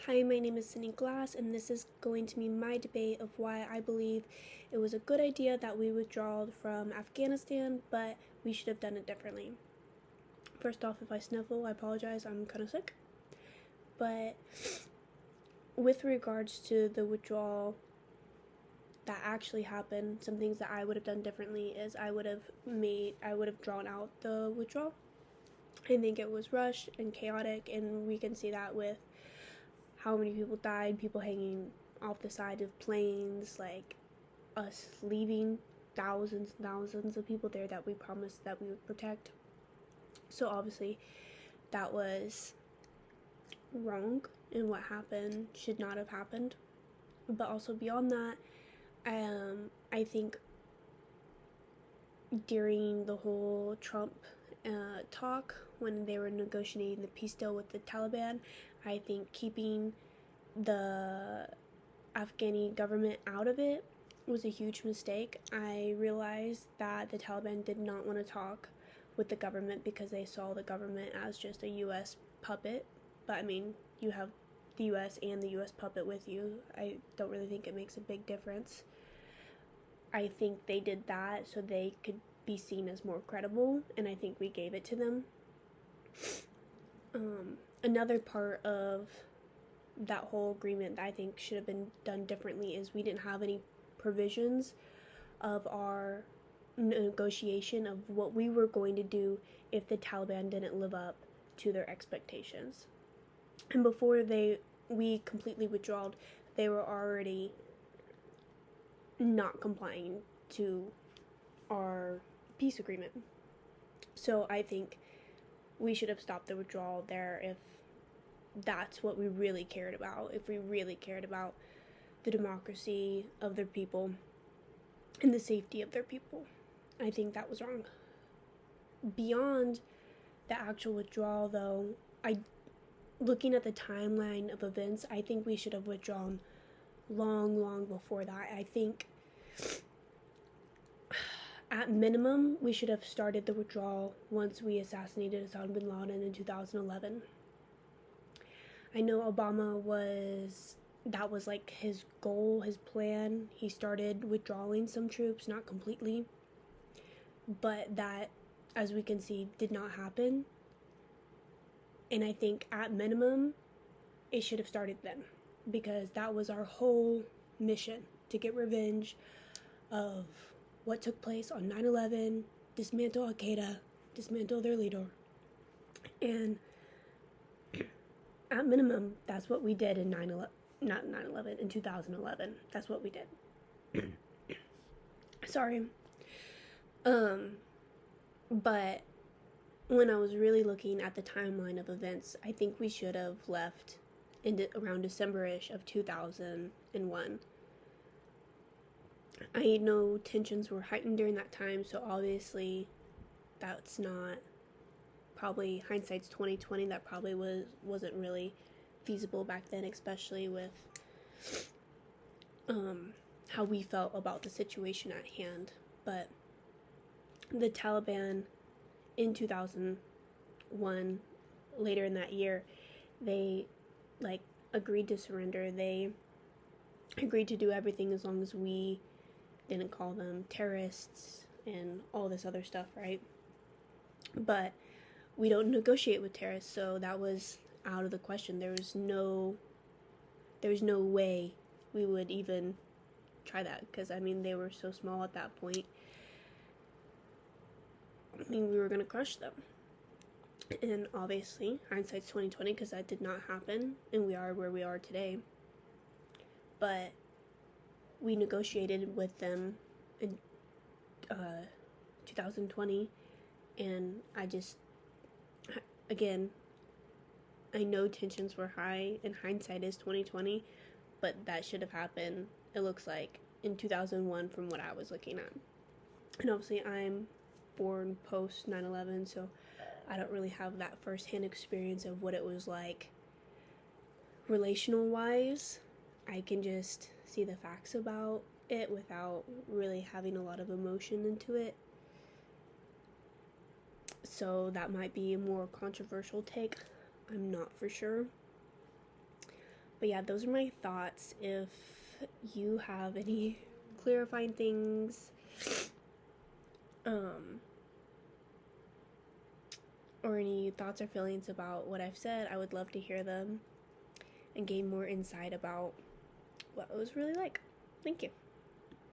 Hi, my name is Sydney Glass, and this is going to be my debate of why I believe it was a good idea that we withdrew from Afghanistan, but we should have done it differently. First off, if I sniffle, I apologize, I'm kind of sick. But with regards to the withdrawal that actually happened, some things that I would have done differently is I would have drawn out the withdrawal. I think it was rushed and chaotic, and we can see that with how many people died, people hanging off the side of planes, like us leaving thousands and thousands of people there that we promised that we would protect. So obviously that was wrong, and what happened should not have happened. But also beyond that, I think during the whole Trump talk, when they were negotiating the peace deal with the Taliban, I think keeping the Afghani government out of it was a huge mistake. I realized that the Taliban did not want to talk with the government because they saw the government as just a U.S. puppet. But I mean, you have the U.S. and the U.S. puppet with you. I don't really think it makes a big difference. I think they did that so they could be seen as more credible, and I think we gave it to them. Another part of that whole agreement that I think should have been done differently is we didn't have any provisions of our negotiation of what we were going to do if the Taliban didn't live up to their expectations. And before we completely withdrew, they were already not complying to our peace agreement. So I think we should have stopped the withdrawal there if that's what we really cared about, if we really cared about the democracy of their people and the safety of their people. I think that was wrong. Beyond the actual withdrawal, though, looking at the timeline of events, I think we should have withdrawn long before that. I think at minimum we should have started the withdrawal once we assassinated Osama bin Laden in 2011. I know that was like his goal, his plan. He started withdrawing some troops, not completely, but that, as we can see, did not happen. And I think at minimum it should have started then, because that was our whole mission, to get revenge of what took place on 9/11, dismantle Al-Qaeda, dismantle their leader. And at minimum, that's what we did in 2011. That's what we did. Sorry. But when I was really looking at the timeline of events, I think we should have left around December-ish of 2001. I know tensions were heightened during that time, so obviously that's not, probably hindsight's 2020, that probably wasn't really feasible back then, especially with how we felt about the situation at hand. But the Taliban in 2001, later in that year, they agreed to surrender. They agreed to do everything as long as we didn't call them terrorists and all this other stuff, right? But we don't negotiate with terrorists, so that was out of the question. There was no way we would even try that, because I mean, they were so small at that point. I mean, we were gonna crush them. And obviously hindsight's 2020, because that did not happen, and we are where we are today. But we negotiated with them in 2020, and I know tensions were high, and hindsight is 2020, but that should have happened, it looks like, in 2001 from what I was looking at. And obviously I'm born post 9/11, so I don't really have that first-hand experience of what it was like relational wise. I can just see the facts about it without really having a lot of emotion into it. So that might be a more controversial take. I'm not for sure. But yeah, those are my thoughts. If you have any clarifying things, or any thoughts or feelings about what I've said, I would love to hear them and gain more insight about what it was really like. Thank you.